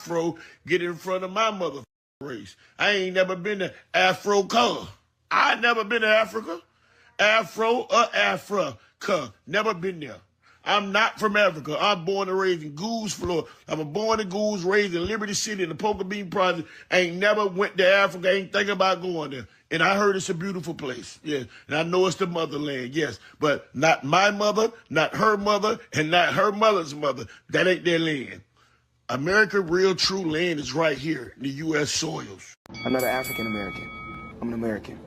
Afro get in front of my mother race. I ain't never been to Afro color. I never been to Africa. Afro or Africa. Never been there. I'm not from Africa. I'm born and raised in Goose, Florida. I'm a born in Goose, raised in Liberty City in the Poker Bean Project. I ain't never went to Africa. Ain't thinking about going there. And I heard it's a beautiful place. Yeah. And I know it's the motherland. Yes. But not my mother, not her mother, and not her mother's mother. That ain't their land. America, real true land is right here in the U.S. soils. I'm not an African American. I'm an American.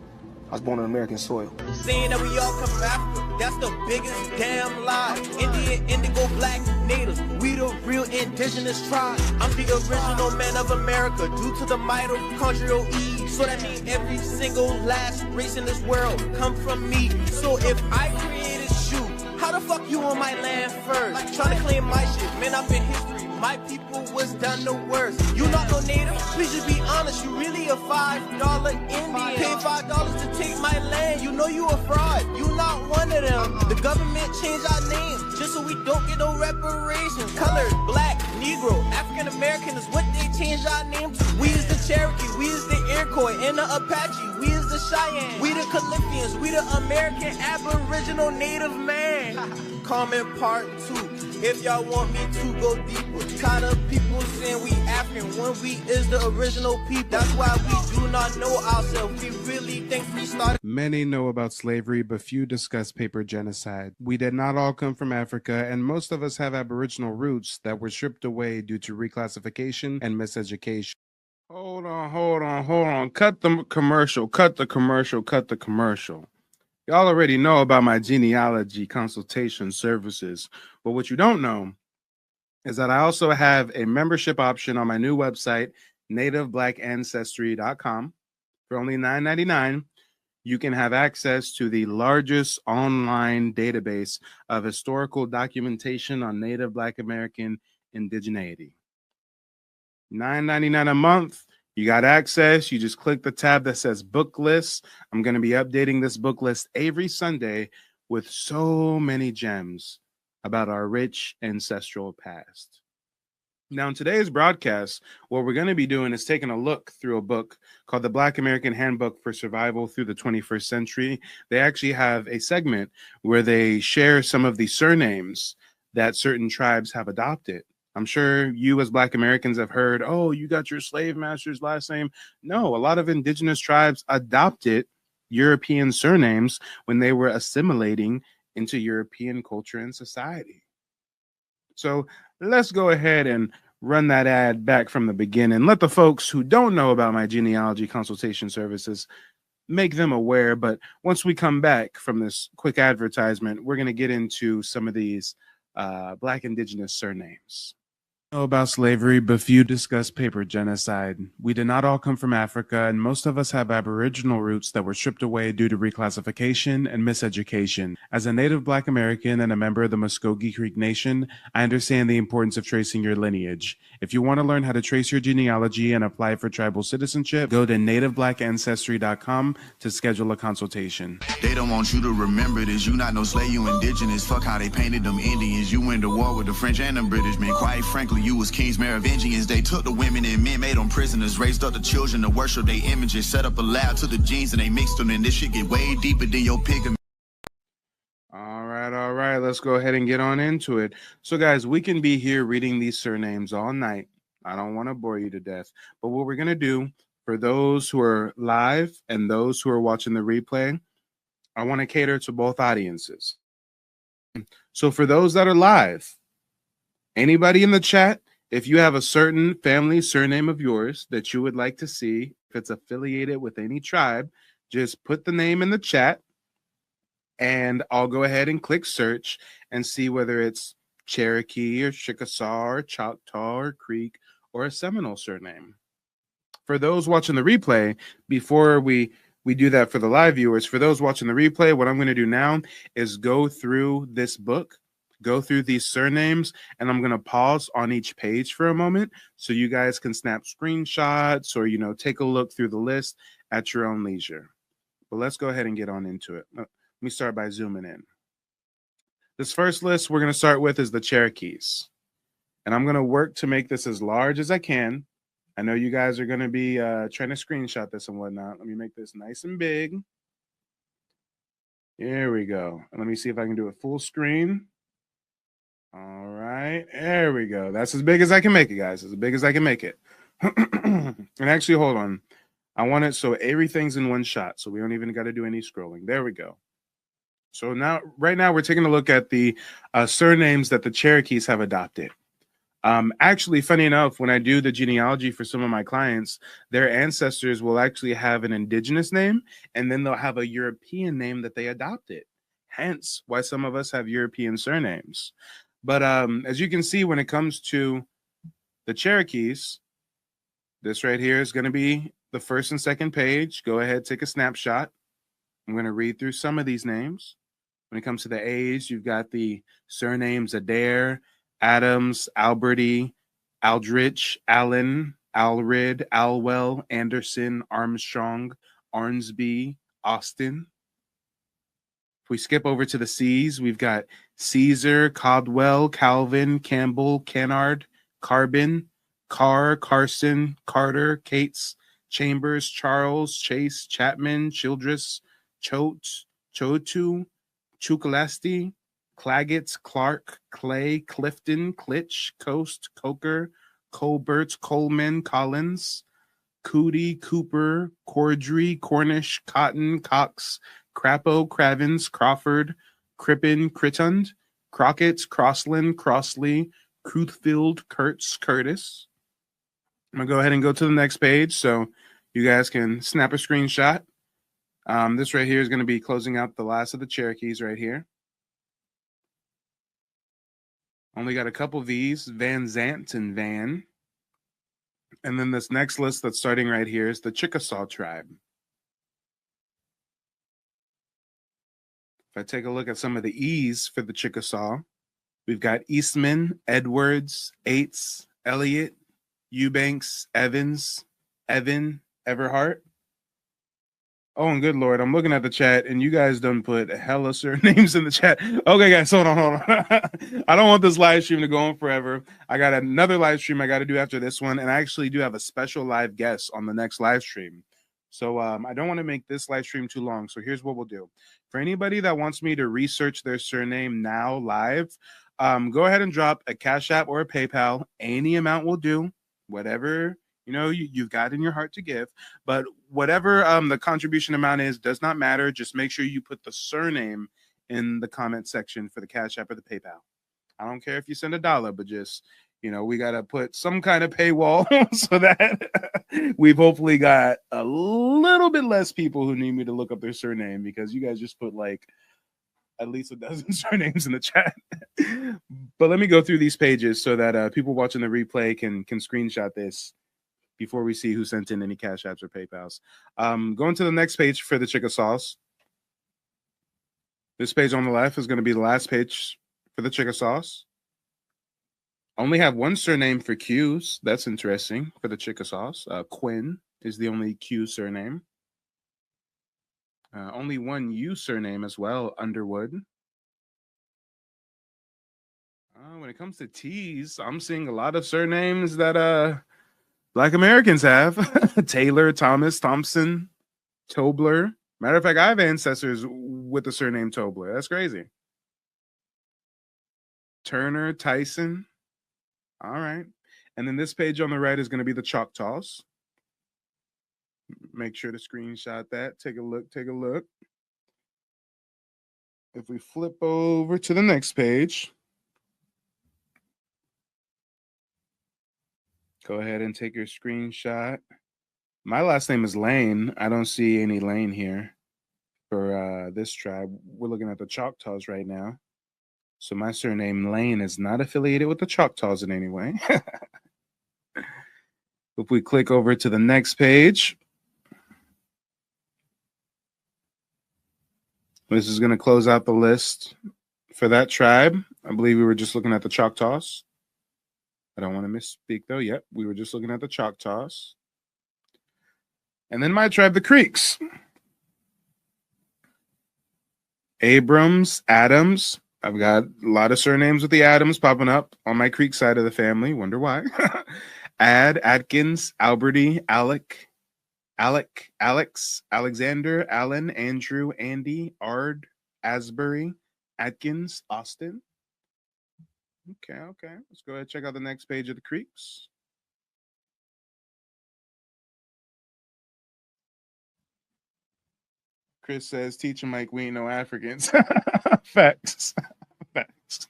I was born on American soil. Saying that we all come from Africa, that's the biggest damn lie. Indian, indigo, black, natives, we the real indigenous tribe. I'm the original man of America, due to the mitochondrial E. So that means every single last race in this world come from me. So if I created you, how the fuck you on my land first? Like trying to claim my shit, man, up in history. My people was done the worst. You not no native? Please just be honest. You really a $5 Indian. Pay $5 to take my land. You know you a fraud. You not one of them. The government changed our name just so we don't get no reparations. Colored, black, Negro, African American is what they changed our name to. We is the Cherokee, we is the Iroquois, and the Apache. We is the Cheyenne, we the Calyphians, we the American Aboriginal Native man. Comment part 2. If y'all want me to go deeper, tired of people saying we African when we is the original people. That's why we do not know ourselves. We really think we started. Many know about slavery, but few discuss paper genocide. We did not all come from Africa, and most of us have Aboriginal roots that were stripped away due to reclassification and miseducation. Hold on. Cut the commercial. Y'all already know about my genealogy consultation services, but what you don't know is that I also have a membership option on my new website, nativebblackancestry.com. For only $9.99, you can have access to the largest online database of historical documentation on Native Black American indigeneity. $9.99 a month. You got access. You just click the tab that says book list. I'm going to be updating this book list every Sunday with so many gems about our rich ancestral past. Now, in today's broadcast, what we're going to be doing is taking a look through a book called The Black American Handbook for Survival Through the 21st Century. They actually have a segment where they share some of the surnames that certain tribes have adopted. I'm sure you as Black Americans have heard, oh, you got your slave master's last name. No, a lot of indigenous tribes adopted European surnames when they were assimilating into European culture and society. So let's go ahead and run that ad back from the beginning. Let the folks who don't know about my genealogy consultation services make them aware. But once we come back from this quick advertisement, we're going to get into some of these Black indigenous surnames. Know about slavery, but few discuss paper genocide. We did not all come from Africa, and most of us have Aboriginal roots that were stripped away due to reclassification and miseducation. As a Native Black American and a member of the Muskogee Creek Nation, I understand the importance of tracing your lineage. If you want to learn how to trace your genealogy and apply for tribal citizenship, go to nativebblackancestry.com to schedule a consultation. They don't want you to remember this. You not no slave, you indigenous. Fuck how they painted them Indians. You went to war with the French and the British, man. Quite frankly, you was kings, Merovingians. They took the women and men, made them prisoners, raised up the children to worship their images, set up a lab to the genes and they mixed them, and this shit get way deeper than your pigment. All right, let's go ahead and get on into it. So guys, we can be here reading these surnames all night. I don't want to bore you to death, but what we're going to do for those who are live and those who are watching the replay, I want to cater to both audiences. So for those that are live, anybody in the chat, if you have a certain family surname of yours that you would like to see, if it's affiliated with any tribe, just put the name in the chat and I'll go ahead and click search and see whether it's Cherokee or Chickasaw or Choctaw or Creek or a Seminole surname. For those watching the replay, before we do that for the live viewers, for those watching the replay, what I'm going to do now is go through this book, go through these surnames, and I'm going to pause on each page for a moment so you guys can snap screenshots or, take a look through the list at your own leisure. But let's go ahead and get on into it. Let me start by zooming in. This first list we're going to start with is the Cherokees. And I'm going to work to make this as large as I can. I know you guys are going to be trying to screenshot this and whatnot. Let me make this nice and big. Here we go. And let me see if I can do it full screen. All right. There we go. That's as big as I can make it, guys. As big as I can make it. And actually, hold on. I want it so everything's in one shot. So we don't even got to do any scrolling. There we go. So now, right now, we're taking a look at the surnames that the Cherokees have adopted. Actually, funny enough, when I do the genealogy for some of my clients, their ancestors will actually have an indigenous name, and then they'll have a European name that they adopted. Hence, why some of us have European surnames. But as you can see, when it comes to the Cherokees, this right here is going to be the first and second page. Go ahead, take a snapshot. I'm going to read through some of these names. When it comes to the A's, you've got the surnames Adair, Adams, Alberti, Aldrich, Allen, Alred, Alwell, Anderson, Armstrong, Arnsby, Austin. If we skip over to the C's, we've got Caesar, Caldwell, Calvin, Campbell, Kennard, Carbon, Carr, Carson, Carter, Cates, Chambers, Charles, Chase, Chapman, Childress, Choate, Chotu, Chukalasti, Claggett, Clark, Clay, Clifton, Klitsch, Coast, Coker, Colbert, Coleman, Collins, Cootie, Cooper, Cordry, Cornish, Cotton, Cox, Crapo, Cravens, Crawford, Crippen, Crittund, Crockett, Crossland, Crossley, Cruthfield, Kurtz, Curtis. I'm going to go ahead and go to the next page so you guys can snap a screenshot. This right here is going to be closing out the last of the Cherokees right here. Only got a couple of these, Van Zant and Van. And then this next list that's starting right here is the Chickasaw tribe. If I take a look at some of the E's for the Chickasaw, we've got Eastman, Edwards, Aites, Elliott, Eubanks, Evans, Evan, Everhart. Oh, and good Lord, I'm looking at the chat, and you guys done put hella surnames in the chat. Okay, guys, hold on. I don't want this live stream to go on forever. I got another live stream I got to do after this one, and I actually do have a special live guest on the next live stream. So I don't want to make this live stream too long, so here's what we'll do. For anybody that wants me to research their surname now live, go ahead and drop a Cash App or a PayPal. Any amount will do, whatever you've got in your heart to give, but whatever the contribution amount is does not matter. Just make sure you put the surname in the comment section for the Cash App or the PayPal. I don't care if you send $1, but just we got to put some kind of paywall so that we've hopefully got a little bit less people who need me to look up their surname, because you guys just put like at least a dozen surnames in the chat. But let me go through these pages so that people watching the replay can screenshot this before we see who sent in any Cash Apps or PayPals. Going to the next page for the Chickasaws. This page on the left is going to be the last page for the Chickasaws. Only have one surname for Q's. That's interesting for the Chickasaws. Quinn is the only Q surname. Only one U surname as well, Underwood. When it comes to T's, I'm seeing a lot of surnames that Black Americans have. Taylor, Thomas, Thompson, Tobler. Matter of fact, I have ancestors with the surname Tobler. That's crazy. Turner, Tyson. All right. And then this page on the right is going to be the Choctaws. Make sure to screenshot that. Take a look. If we flip over to the next page, go ahead and take your screenshot. My last name is Lane. I don't see any Lane here for this tribe. We're looking at the Choctaws right now. So my surname Lane is not affiliated with the Choctaws in any way. If we click over to the next page, this is going to close out the list for that tribe. I believe we were just looking at the Choctaws. I don't want to misspeak though. Yep, we were just looking at the Choctaws. And then my tribe, the Creeks. Abrams, Adams, I've got a lot of surnames with the Adams popping up on my Creek side of the family. Wonder why. Atkins, Alberty, Alec, Alex, Alexander, Allen, Andrew, Andy, Ard, Asbury, Atkins, Austin. Okay. Let's go ahead and check out the next page of the Creeks. Chris says, teach him Mike, we ain't no Africans. Facts. Facts.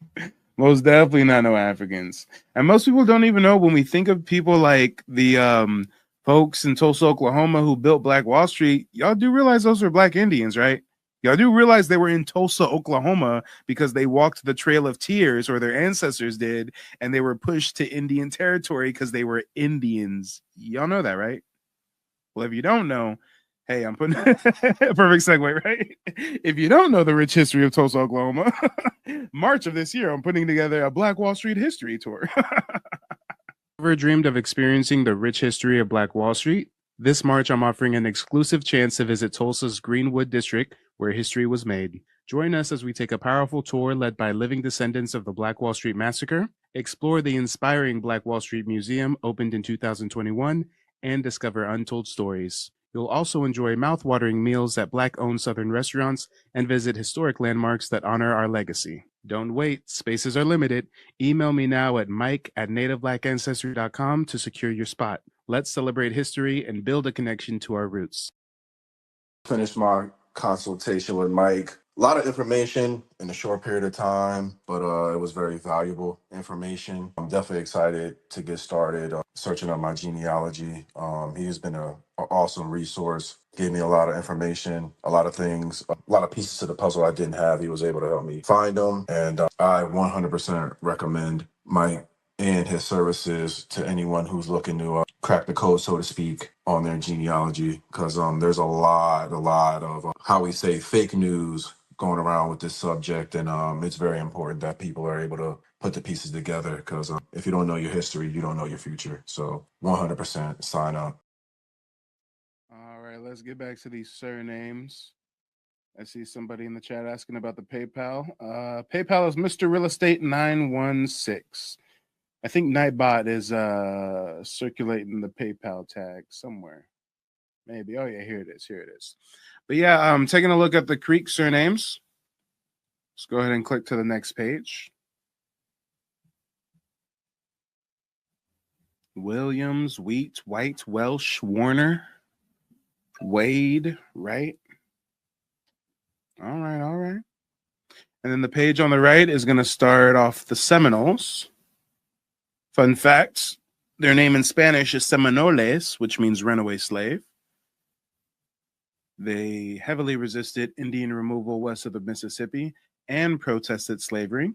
Most definitely not no Africans. And most people don't even know, when we think of people like the folks in Tulsa, Oklahoma who built Black Wall Street, y'all do realize those were Black Indians, right? Y'all do realize they were in Tulsa, Oklahoma because they walked the Trail of Tears, or their ancestors did, and they were pushed to Indian territory because they were Indians. Y'all know that, right? Well, if you don't know, hey, I'm putting a perfect segue, right? If you don't know the rich history of Tulsa, Oklahoma, March of this year, I'm putting together a Black Wall Street history tour. Ever dreamed of experiencing the rich history of Black Wall Street? This March, I'm offering an exclusive chance to visit Tulsa's Greenwood District, where history was made. Join us as we take a powerful tour led by living descendants of the Black Wall Street Massacre, explore the inspiring Black Wall Street Museum, opened in 2021, and discover untold stories. You'll also enjoy mouth-watering meals at Black-owned Southern restaurants and visit historic landmarks that honor our legacy. Don't wait, spaces are limited. Email me now at mike@nativebblackancestry.com to secure your spot. Let's celebrate history and build a connection to our roots. Finished my consultation with Mike. A lot of information in a short period of time, but it was very valuable information. I'm definitely excited to get started searching up my genealogy. He has been an awesome resource. Gave me a lot of information, a lot of things, a lot of pieces to the puzzle I didn't have. He was able to help me find them, and I 100% recommend Mike and his services to anyone who's looking to crack the code, so to speak, on their genealogy, because there's a lot of how we say fake news going around with this subject, and it's very important that people are able to put the pieces together, because if you don't know your history, you don't know your future. So 100% sign up. All right, let's get back to these surnames. I see somebody in the chat asking about the PayPal. PayPal is Mr. Real Estate 916. I think Nightbot is circulating the PayPal tag somewhere. Maybe. Oh, yeah, here it is. But yeah, I'm taking a look at the Creek surnames. Let's go ahead and click to the next page. Williams, Wheat, White, Welsh, Warner, Wade, right? All right. And then the page on the right is going to start off the Seminoles. Fun facts, their name in Spanish is Seminoles, which means runaway slave. They heavily resisted Indian removal west of the Mississippi and protested slavery.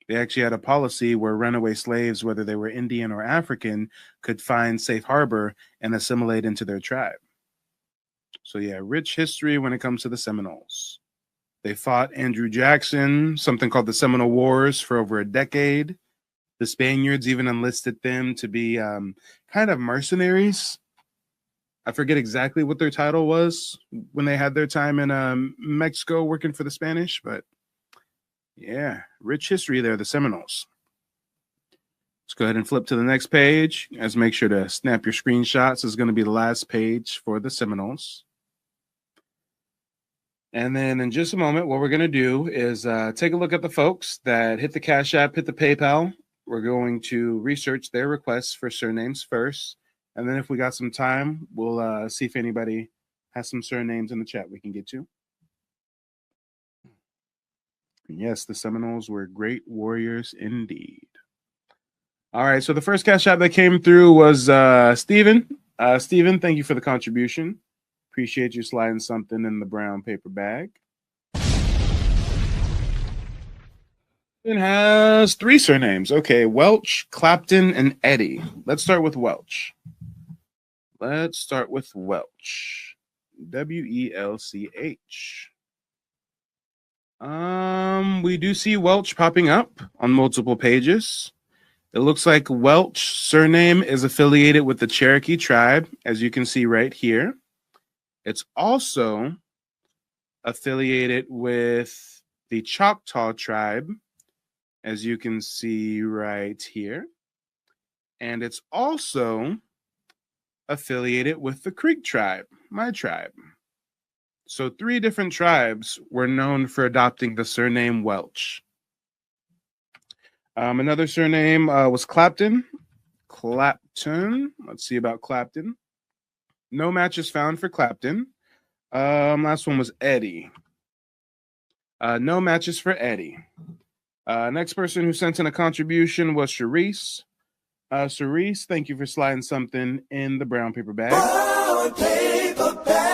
They actually had a policy where runaway slaves, whether they were Indian or African, could find safe harbor and assimilate into their tribe. So yeah, rich history when it comes to the Seminoles. They fought Andrew Jackson, something called the Seminole Wars, for over a decade. The Spaniards even enlisted them to be kind of mercenaries. I forget exactly what their title was when they had their time in Mexico working for the Spanish, but yeah, rich history there, the Seminoles. Let's go ahead and flip to the next page. Guys, make sure to snap your screenshots. This is going to be the last page for the Seminoles. And then in just a moment, what we're going to do is take a look at the folks that hit the Cash App, hit the PayPal. We're going to research their requests for surnames first. And then if we got some time, we'll see if anybody has some surnames in the chat we can get to. Yes, the Seminoles were great warriors indeed. All right, so the first Cash App that came through was Steven. Steven, thank you for the contribution. Appreciate you sliding something in the brown paper bag. It has 3 surnames. Okay, Welch, Clapton, and Eddie. Let's start with Welch. W-E-L-C-H. We do see Welch popping up on multiple pages. It looks like Welch surname is affiliated with the Cherokee tribe, as you can see right here. It's also affiliated with the Choctaw tribe, as you can see right here. And it's also affiliated with the Creek tribe, my tribe. So 3 different tribes were known for adopting the surname Welch. Another surname was Clapton. Clapton. Let's see about Clapton. No matches found for Clapton. Last one was Eddie. No matches for Eddie. Next person who sent in a contribution was Charisse. Charisse, thank you for sliding something in the brown paper bag. Brown paper bag.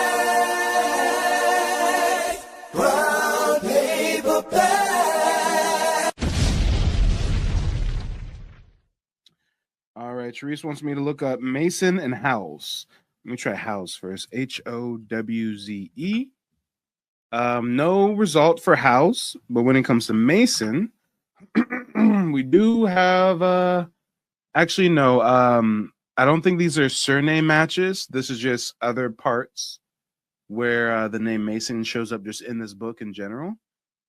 Brown paper bag. All right, Charisse wants me to look up Mason and Howze. Let me try Howze first. Howze. No result for Howze, but when it comes to Mason, we do have actually no. I don't think these are surname matches. This is just other parts where the name Mason shows up just in this book in general.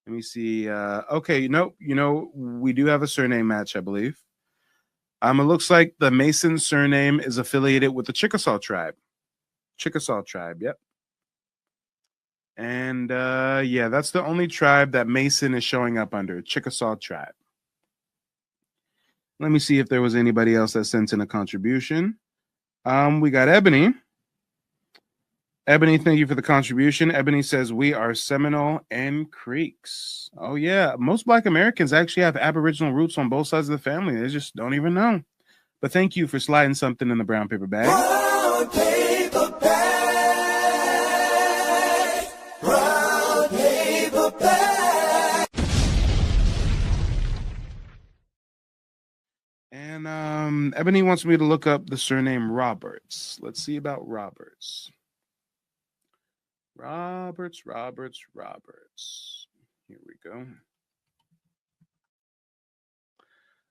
Let me see. Okay, we do have a surname match, I believe. It looks like the Mason surname is affiliated with the Chickasaw tribe. Chickasaw tribe, yep. And yeah, that's the only tribe that Mason is showing up under, Chickasaw tribe. Let me see if there was anybody else that sent in a contribution. We got Ebony. Ebony, thank you for the contribution. Ebony says, we are Seminole and Creeks. Oh, yeah. Most Black Americans actually have Aboriginal roots on both sides of the family. They just don't even know. But thank you for sliding something in the brown paper bag. Brown paper bag. Brown paper bag. And Ebony wants me to look up the surname Roberts. Let's see about Roberts. Roberts. Here we go.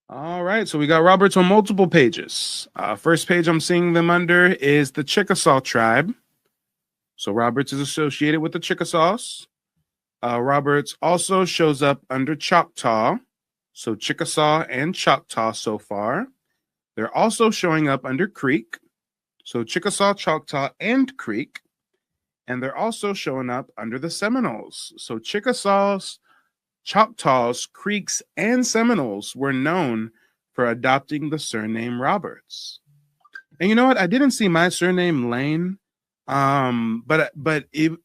All right, so we got Roberts on multiple pages. First page I'm seeing them under is the Chickasaw tribe. So Roberts is associated with the Chickasaws. Roberts also shows up under Choctaw. So Chickasaw and Choctaw so far. They're also showing up under Creek. So Chickasaw, Choctaw, and Creek. And they're also showing up under the Seminoles. So Chickasaws, Choctaws, Creeks, and Seminoles were known for adopting the surname Roberts. And you know what? I didn't see my surname Lane, but it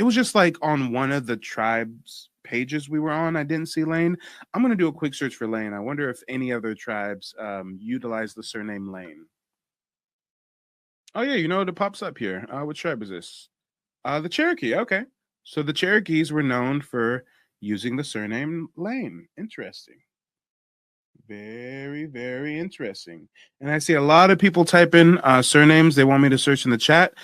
was just like on one of the tribes pages we were on. I didn't see Lane. I'm going to do a quick search for Lane. I wonder if any other tribes utilize the surname Lane. Oh, yeah, you know what? It pops up here. What tribe is this? The Cherokee. Okay. So the Cherokees were known for using the surname Lane. Interesting. Very, very interesting. And I see a lot of people type in surnames they want me to search in the chat.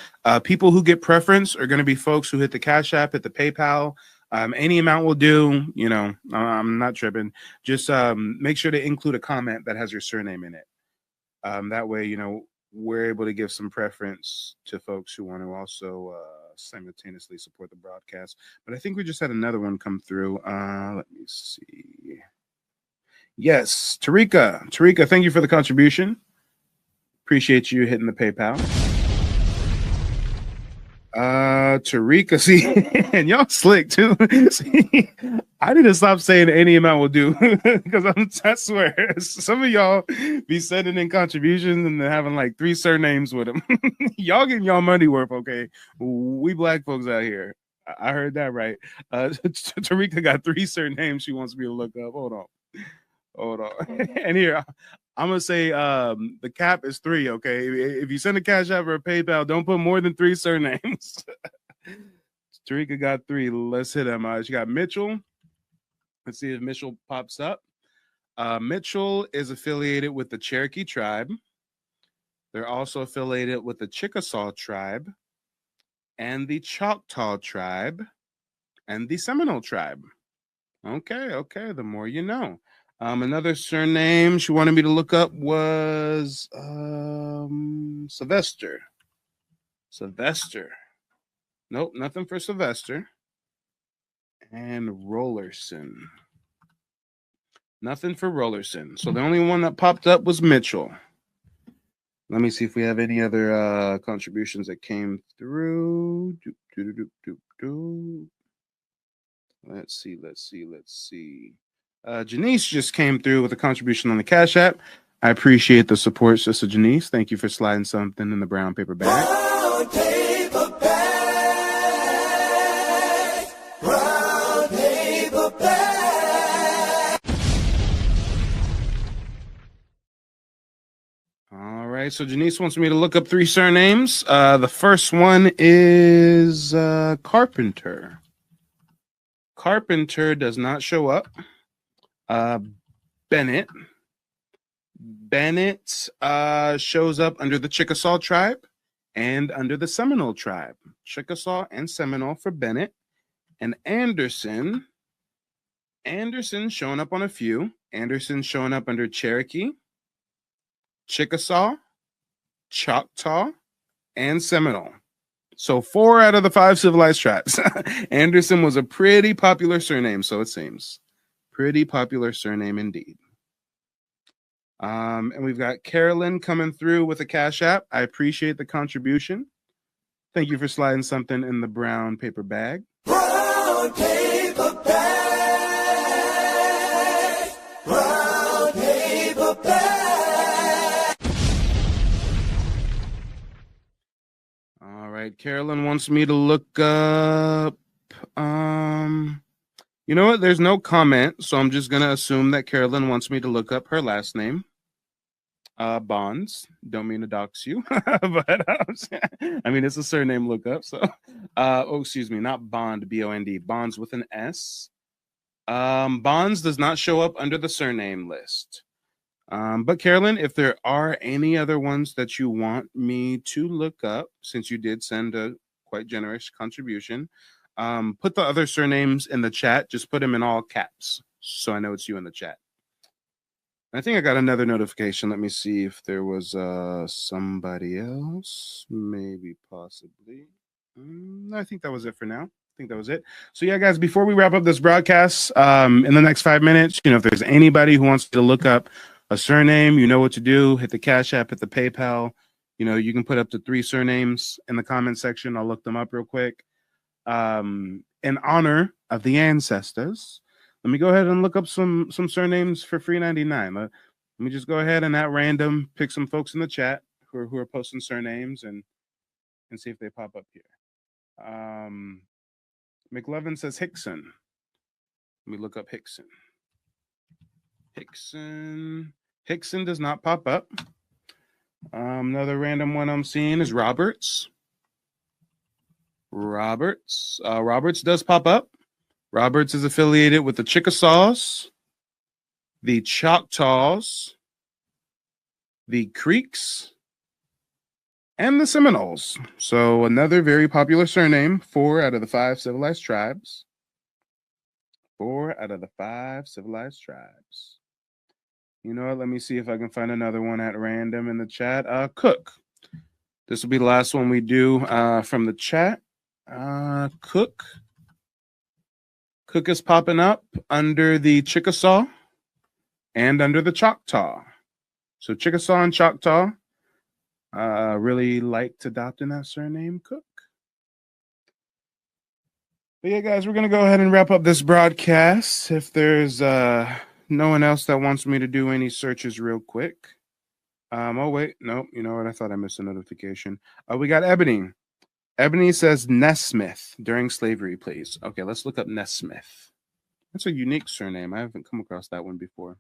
People who get preference are going to be folks who hit the Cash App, hit the PayPal. Any amount will do. You know, I'm not tripping. Just make sure to include a comment that has your surname in it. That way, you know, we're able to give some preference to folks who want to also simultaneously support the broadcast. But I think we just had another one come through. Let me see. Yes, Tarika. Tarika, thank you for the contribution. Appreciate you hitting the PayPal. Tarika, see, and y'all slick too. See, I need to stop saying any amount will do because I swear some of y'all be sending in contributions and having like 3 surnames with them. Y'all getting y'all money worth, okay? We Black folks out here. I heard that right. Tarika got 3 surnames she wants me to look up. Hold on. And here, I'm gonna say the cap is 3. Okay, if you send a Cash App or a PayPal, don't put more than 3 surnames. Tarika got 3. Let's hit him. She got Mitchell. Let's see if Mitchell pops up. Mitchell is affiliated with the Cherokee tribe. They're also affiliated with the Chickasaw tribe, and the Choctaw tribe, and the Seminole tribe. Okay. The more you know. Another surname she wanted me to look up was Sylvester. Nope, nothing for Sylvester. and Rollerson. Nothing for Rollerson. So the only one that popped up was Mitchell. Let me see if we have any other contributions that came through. Let's see. Janice just came through with a contribution on the Cash App. I appreciate the support, Sister Janice. Thank you for sliding something in the brown paper bag. Brown paper bag. Brown paper bag. All right, so Janice wants me to look up 3 surnames. The first one is Carpenter. Carpenter does not show up. Bennett. Bennett shows up under the Chickasaw tribe and under the Seminole tribe. Chickasaw and Seminole for Bennett. And Anderson. Anderson showing up on a few. Anderson showing up under Cherokee, Chickasaw, Choctaw, and Seminole. So 4 out of the 5 civilized tribes. Anderson was a pretty popular surname, so it seems. Pretty popular surname indeed. And we've got Carolyn coming through with a Cash App. I appreciate the contribution. Thank you for sliding something in the brown paper bag. Brown paper bag. Brown paper bag. All right, Carolyn wants me to look up. You know what? There's no comment, so I'm just gonna assume that Carolyn wants me to look up her last name. Bonds. Don't mean to dox you, but I mean it's a surname lookup. So, excuse me, not Bond, B-O-N-D. Bonds with an S. Bonds does not show up under the surname list. But Carolyn, if there are any other ones that you want me to look up, since you did send a quite generous contribution, put the other surnames in the chat. Just put them in all caps, so I know it's you in the chat. I think I got another notification. Let me see if there was somebody else, maybe, possibly. I think that was it for now. I think that was it. So yeah, guys, before we wrap up this broadcast, in the next 5 minutes, if there's anybody who wants to look up a surname, you know what to do. Hit the Cash App, hit the PayPal. You can put up to 3 surnames in the comment section. I'll look them up real quick. In honor of the ancestors, let me go ahead and look up some surnames for free 99. Let me just go ahead and at random pick some folks in the chat who are posting surnames and see if they pop up here. McLevin says Hickson. Let me look up Hickson. Hickson does not pop up. Another random one I'm seeing is Roberts. Roberts does pop up. Roberts is affiliated with the Chickasaws, the Choctaws, the Creeks, and the Seminoles. So another very popular surname, 4 out of the 5 civilized tribes. 4 out of the 5 civilized tribes. You know what? Let me see if I can find another one at random in the chat. Cook. This will be the last one we do from the chat. Cook. Cook is popping up under the Chickasaw and under the Choctaw. So Chickasaw and Choctaw really liked adopting that surname, Cook. But yeah, guys, we're going to go ahead and wrap up this broadcast. If there's no one else that wants me to do any searches real quick. Oh, wait. No, you know what? I thought I missed a notification. We got Ebony. Ebony says Nesmith during slavery, please. Okay, let's look up Nesmith. That's a unique surname. I haven't come across that one before.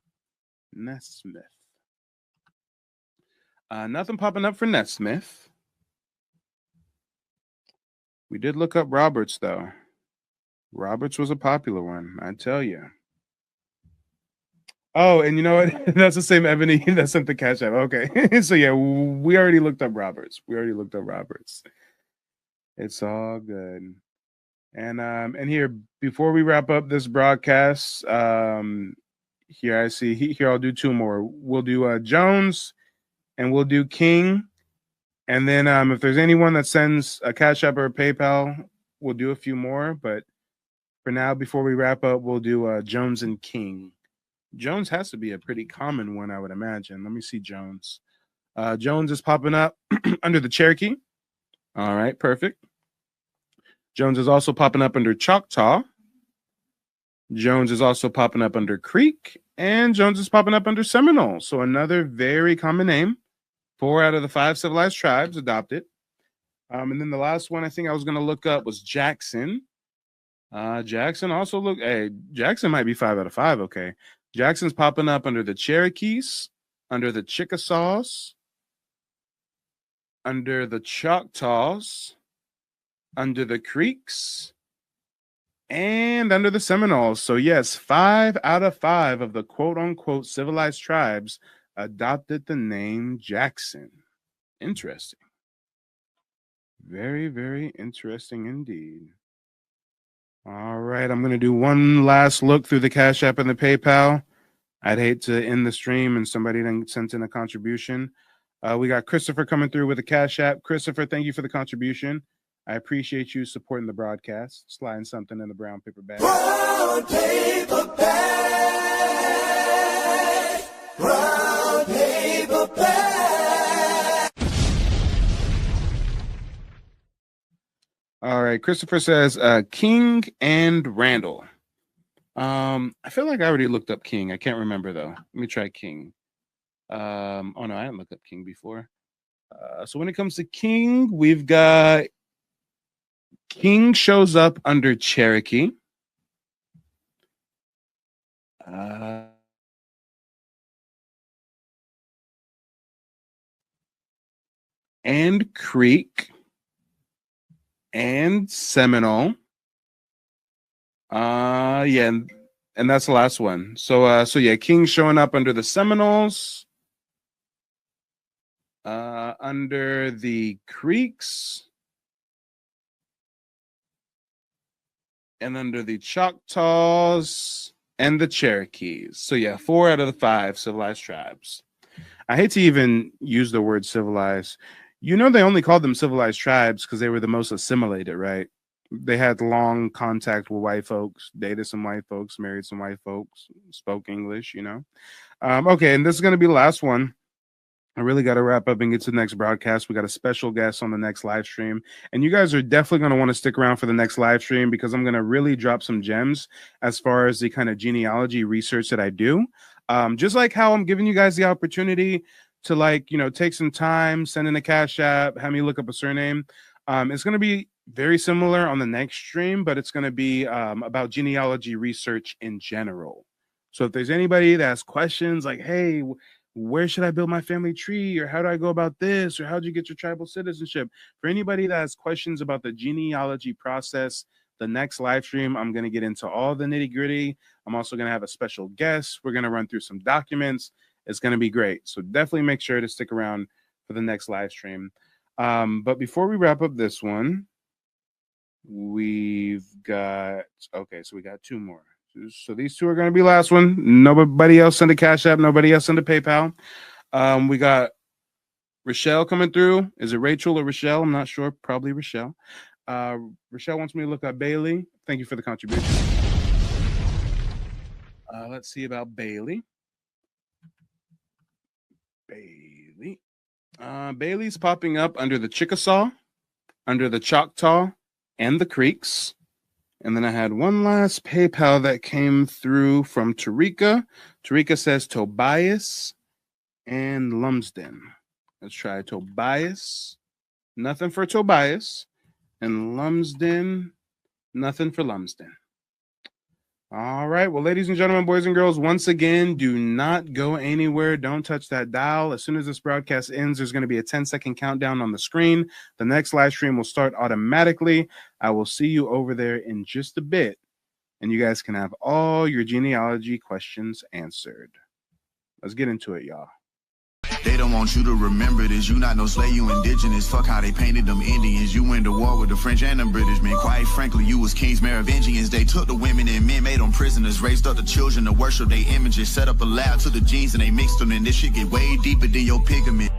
Nesmith. Nothing popping up for Nesmith. We did look up Roberts, though. Roberts was a popular one, I tell you. Oh, and you know what? That's the same Ebony that sent the Cash App. Okay. So yeah, we already looked up Roberts. It's all good. And here, before we wrap up this broadcast, here I see, here I'll do 2 more. We'll do Jones and we'll do King. And then if there's anyone that sends a Cash App or a PayPal, we'll do a few more. But For now, before we wrap up, we'll do Jones and King. Jones has to be a pretty common one, I would imagine. Let me see Jones. Jones is popping up under the Cherokee. All right, perfect. Jones is also popping up under Choctaw. Jones is also popping up under Creek. And Jones is popping up under Seminole. So another very common name. 4 out of the 5 civilized tribes adopted. And then the last one I think I was going to look up was Jackson. Jackson also Jackson might be 5 out of 5. Okay. Jackson's popping up under the Cherokees, under the Chickasaws, under the Choctaws, under the Creeks, and under the Seminoles. So yes, 5 out of 5 of the quote-unquote civilized tribes adopted the name Jackson. Interesting. Very, very interesting indeed. All right, I'm going to do one last look through the Cash App and the PayPal. I'd hate to end the stream and somebody then sent in a contribution. We got Christopher coming through with a Cash App. Christopher, thank you for the contribution. I appreciate you supporting the broadcast. Sliding something in the brown paper bag. Brown paper bag. Brown paper bag. All right, Christopher says King and Randall. I feel like I already looked up King. I can't remember though. Let me try King. Oh no, I didn't look up King before. So when it comes to King, we've got King shows up under Cherokee. And Creek. And Seminole. Yeah, and that's the last one. So yeah, King showing up under the Seminoles, under the Creeks, and under the Choctaws and the Cherokees. So yeah, 4 out of the 5 civilized tribes. I hate to even use the word civilized. You know, they only called them civilized tribes because they were the most assimilated, right? They had long contact with white folks, dated some white folks, married some white folks, spoke English, you know. Okay, and this is going to be the last one. I really got to wrap up and get to the next broadcast. We got a special guest on the next live stream. And you guys are definitely going to want to stick around for the next live stream because I'm going to really drop some gems as far as the kind of genealogy research that I do. Just like how I'm giving you guys the opportunity to, like, you know, take some time, send in a Cash App, have me look up a surname. It's going to be very similar on the next stream, but it's going to be about genealogy research in general. So if there's anybody that has questions like, hey, where should I build my family tree? Or how do I go about this? Or how do you get your tribal citizenship? For anybody that has questions about the genealogy process, the next live stream, I'm going to get into all the nitty gritty. I'm also going to have a special guest. We're going to run through some documents. It's going to be great. So definitely make sure to stick around for the next live stream. But before we wrap up this one, we've got, okay, so we got 2 more. So these 2 are going to be last one. Nobody else send a Cash App. Nobody else send a PayPal. We got Rochelle coming through. Is it Rachel or Rochelle? I'm not sure. Probably Rochelle. Rochelle wants me to look at Bailey. Thank you for the contribution. Let's see about Bailey. Bailey's popping up under the Chickasaw, under the Choctaw, and the Creeks. And then I had one last PayPal that came through from Tarika. Tarika says Tobias and Lumsden. Let's try Tobias. Nothing for Tobias. And Lumsden. Nothing for Lumsden. All right. Well, ladies and gentlemen, boys and girls, once again, do not go anywhere. Don't touch that dial. As soon as this broadcast ends, there's going to be a 10-second countdown on the screen. The next live stream will start automatically. I will see you over there in just a bit, and you guys can have all your genealogy questions answered. Let's get into it, y'all. They don't want you to remember this. You not no slave, you indigenous. Fuck how they painted them Indians. You went to war with the French and the British men. Quite frankly, you was kings, Merovingians. They took the women and men, made them prisoners. Raised up the children to worship their images. Set up a lab to the genes and they mixed them. And this shit get way deeper than your pigment.